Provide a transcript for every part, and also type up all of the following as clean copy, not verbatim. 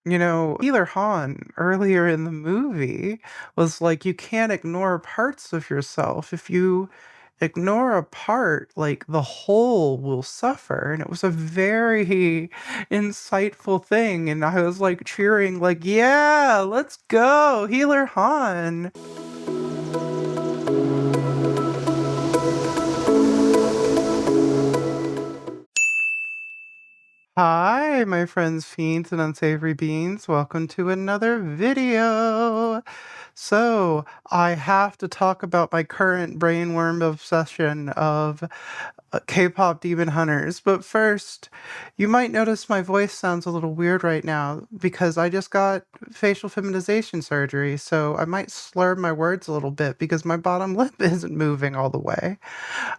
Either Han earlier in the movie was like, you can't ignore parts of yourself. If you ignore a part, like the whole will suffer. And it was a very insightful thing. And I was like cheering, like, yeah, let's go, Healer Han. Hi, my friends, fiends, and unsavory beings. Welcome to another video. So, I have to talk about my current brainworm obsession of K-pop demon hunters. But first, you might notice my voice sounds a little weird right now because I just got facial feminization surgery. So, I might slur my words a little bit because my bottom lip isn't moving all the way.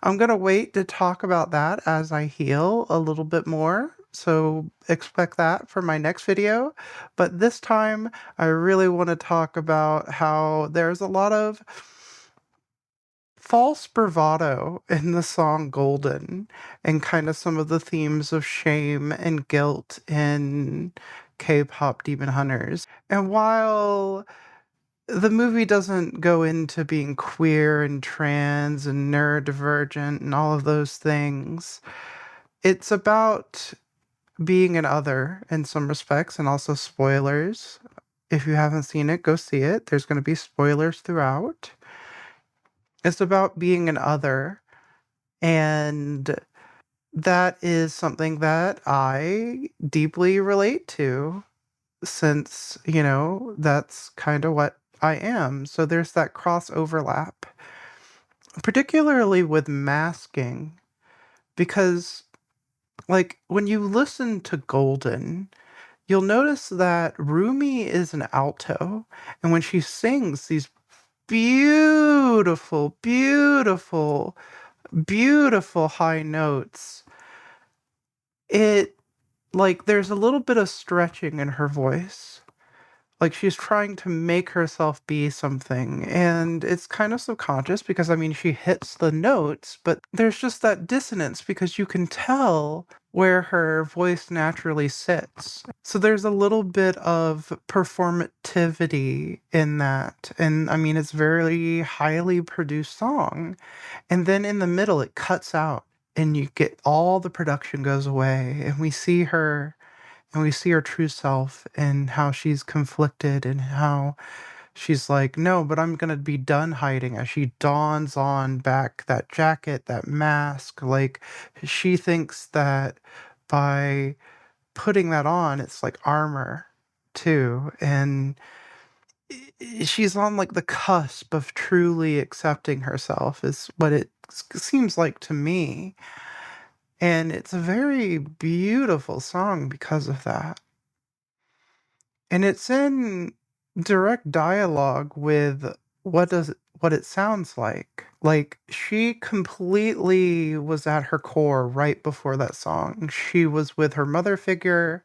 I'm gonna wait to talk about that as I heal a little bit more. So expect that for my next video. But this time, I really want to talk about how there's a lot of false bravado in the song Golden and kind of some of the themes of shame and guilt in K-pop Demon Hunters. And while the movie doesn't go into being queer and trans and neurodivergent and all of those things. It's about being an other in some respects and also spoilers. If you haven't seen it, go see it. There's going to be spoilers throughout. It's about being an other, and that is something that I deeply relate to since, that's kind of what I am. So there's that cross overlap, particularly with masking, because, like, when you listen to Golden, you'll notice that Rumi is an alto, and when she sings these beautiful, beautiful, beautiful high notes, it like there's a little bit of stretching in her voice. Like she's trying to make herself be something, and it's kind of subconscious because I mean she hits the notes, but there's just that dissonance because you can tell where her voice naturally sits. So there's a little bit of performativity in that. And I mean it's very highly produced song. And then in the middle it cuts out and you get all the production goes away and we see her true self and how she's conflicted and how she's like, no, but I'm gonna be done hiding as she dons on back that jacket, that mask. Like, she thinks that by putting that on, it's like armor too. And she's on like the cusp of truly accepting herself, is what it seems like to me. And it's a very beautiful song because of that. And it's in direct dialogue with what it sounds like. Like, she completely was at her core right before that song. She was with her mother figure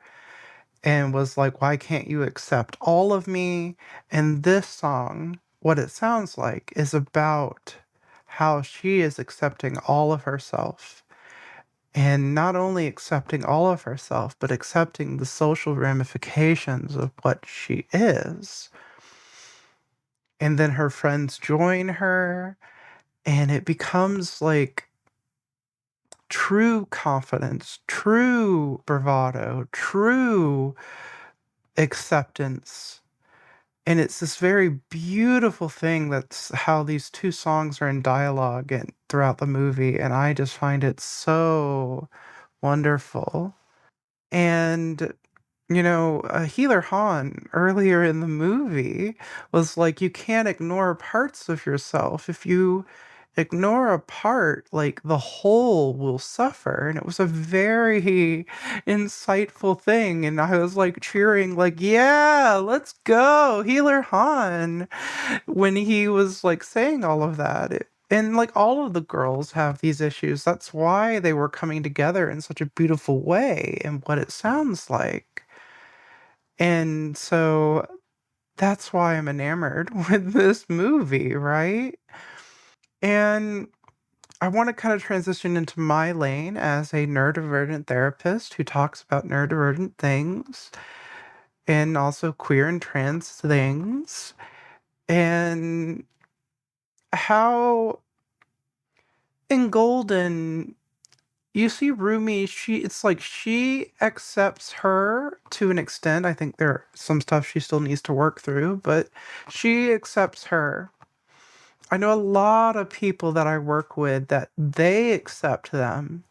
and was like, "Why can't you accept all of me?" And this song, what it sounds like, is about how she is accepting all of herself. And not only accepting all of herself, but accepting the social ramifications of what she is. And then her friends join her, and it becomes like true confidence, true bravado, true acceptance. And it's this very beautiful thing that's how these two songs are in dialogue and throughout the movie. And I just find it so wonderful. And Healer Han earlier in the movie was like, you can't ignore parts of yourself. If you ignore a part, like the whole will suffer. And it was a very insightful thing. And I was like cheering, like, yeah, let's go, Healer Han, when he was like saying all of that. And like all of the girls have these issues. That's why they were coming together in such a beautiful way and what it sounds like. And so that's why I'm enamored with this movie, right? And I want to kind of transition into my lane as a neurodivergent therapist who talks about neurodivergent things. and also queer and trans things, and how in Golden you see Rumi, it's like she accepts her to an extent. I think there are some stuff she still needs to work through, but she accepts her. I know a lot of people that I work with that they accept them,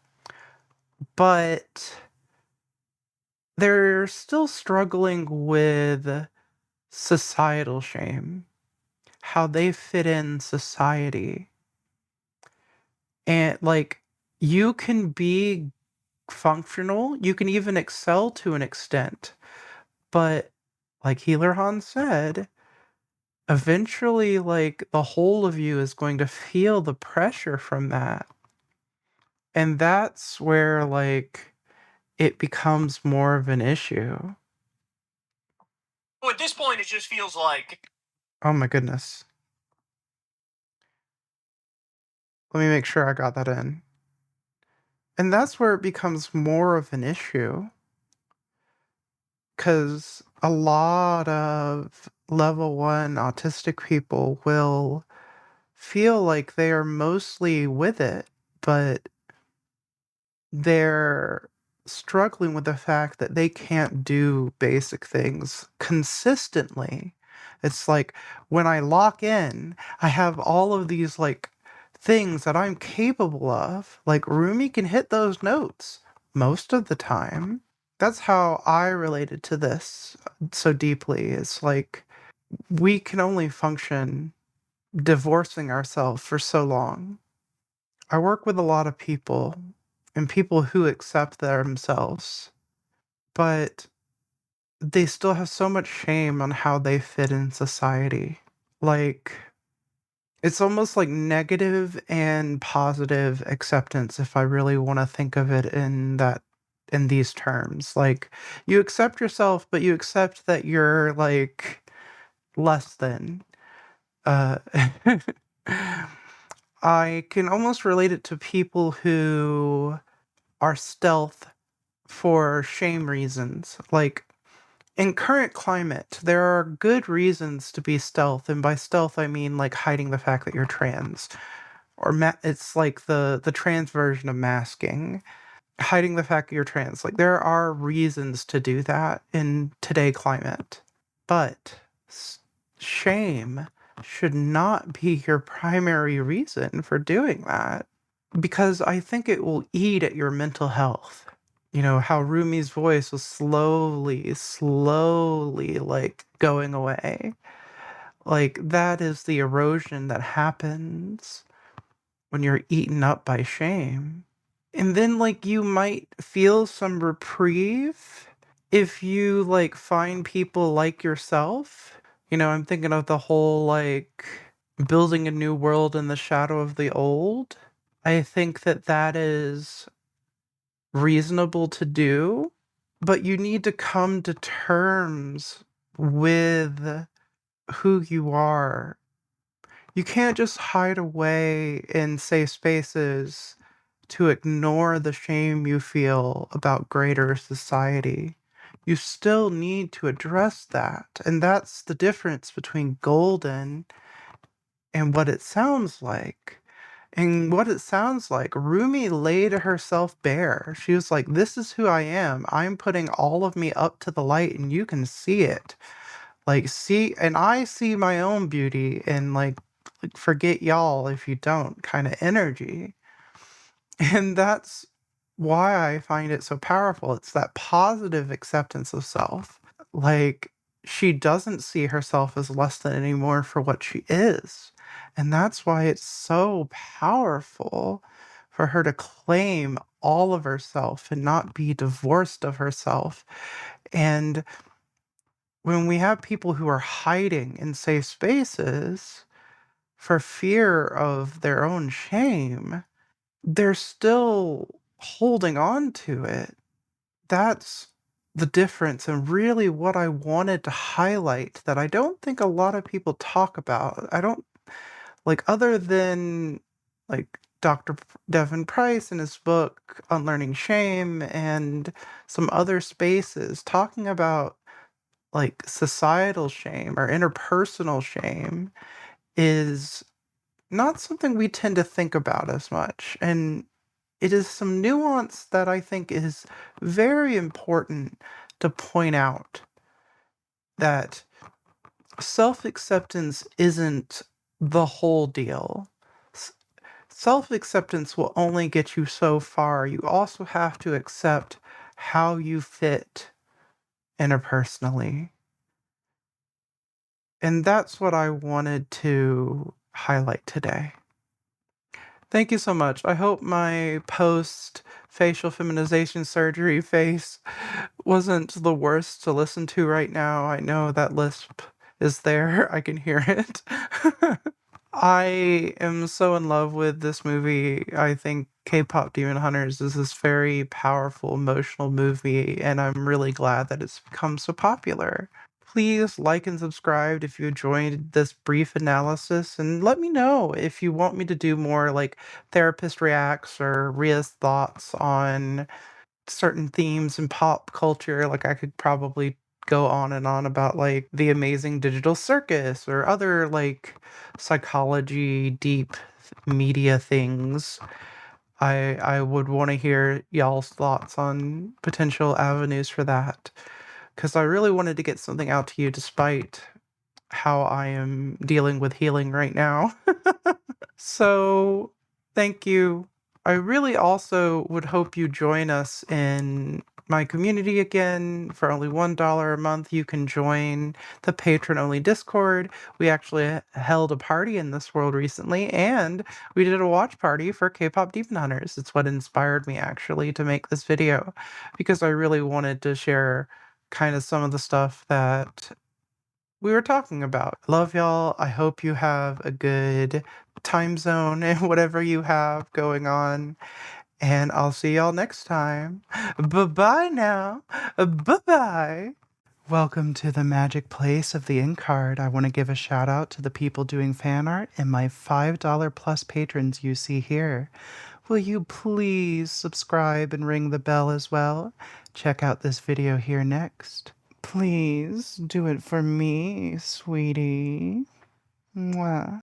but they're still struggling with societal shame, how they fit in society. And like you can be functional, you can even excel to an extent, but like Healer Han said, eventually like the whole of you is going to feel the pressure from that. And that's where like it becomes more of an issue. So at this point, it just feels like, Oh my goodness. Let me make sure I got that in. And that's where it becomes more of an issue. Because a lot of level one autistic people will feel like they are mostly with it, but they're struggling with the fact that they can't do basic things consistently. It's like when I lock in, I have all of these like things that I'm capable of. Like Rumi can hit those notes most of the time. That's how I related to this so deeply. It's like we can only function divorcing ourselves for so long. I work with a lot of people and people who accept themselves, but they still have so much shame on how they fit in society. Like, it's almost like negative and positive acceptance if I really want to think of it in these terms. Like, you accept yourself, but you accept that you're like less than. Uh, I can almost relate it to people who are stealth for shame reasons. Like in current climate, there are good reasons to be stealth, and by stealth I mean like hiding the fact that you're trans, or it's like the trans version of masking, hiding the fact that you're trans. Like there are reasons to do that in today climate, but shame should not be your primary reason for doing that because I think it will eat at your mental health. You know, how Rumi's voice was slowly, like, going away. Like, that is the erosion that happens when you're eaten up by shame. And then, like, you might feel some reprieve if you, like, find people like yourself. You know, I'm thinking of the whole, like, building a new world in the shadow of the old. I think that that is reasonable to do, but you need to come to terms with who you are. You can't just hide away in safe spaces to ignore the shame you feel about greater society. You still need to address that. And that's the difference between golden and what it sounds like. And what it sounds like, Rumi laid herself bare. She was like, "This is who I am. I'm putting all of me up to the light, and you can see it. Like, see, and I see my own beauty, and like forget y'all if you don't kind of energy." And that's why I find it so powerful. It's that positive acceptance of self. Like, she doesn't see herself as less than anymore for what she is. And that's why it's so powerful for her to claim all of herself and not be divorced of herself. And when we have people who are hiding in safe spaces for fear of their own shame, they're still holding on to it. That's the difference, and really what I wanted to highlight that I don't think a lot of people talk about. I don't like other than like Dr. Devin Price in his book Unlearning Shame and some other spaces talking about like societal shame or interpersonal shame is not something we tend to think about as much. And it is some nuance that I think is very important to point out, that self acceptance isn't the whole deal. Self acceptance will only get you so far. You also have to accept how you fit interpersonally. And that's what I wanted to highlight today. Thank you so much. I hope my post facial feminization surgery face wasn't the worst to listen to right now. I know that lisp is there, I can hear it. I am so in love with this movie. I think K-pop Demon Hunters is this very powerful, emotional movie, and I'm really glad that it's become so popular. Please like and subscribe if you enjoyed this brief analysis, and let me know if you want me to do more like therapist reacts or Ria's thoughts on certain themes in pop culture. Like I could probably go on and on about like the amazing digital circus or other like psychology deep media things. I would want to hear y'all's thoughts on potential avenues for that, because I really wanted to get something out to you despite how I am dealing with healing right now. So, thank you. I really also would hope you join us in my community again. For only $1 a month, you can join the patron only Discord. We actually held a party in this world recently, and we did a watch party for K-pop Demon Hunters. It's what inspired me actually to make this video, because I really wanted to share kind of some of the stuff that we were talking about. Love y'all. I hope you have a good time zone and whatever you have going on. And I'll see y'all next time. Bye bye now. Bye bye. Welcome to the magic place of the end card. I want to give a shout out to the people doing fan art and my $5 plus patrons you see here. Will you please subscribe and ring the bell as well? Check out this video here next. Please do it for me, sweetie. Mwah.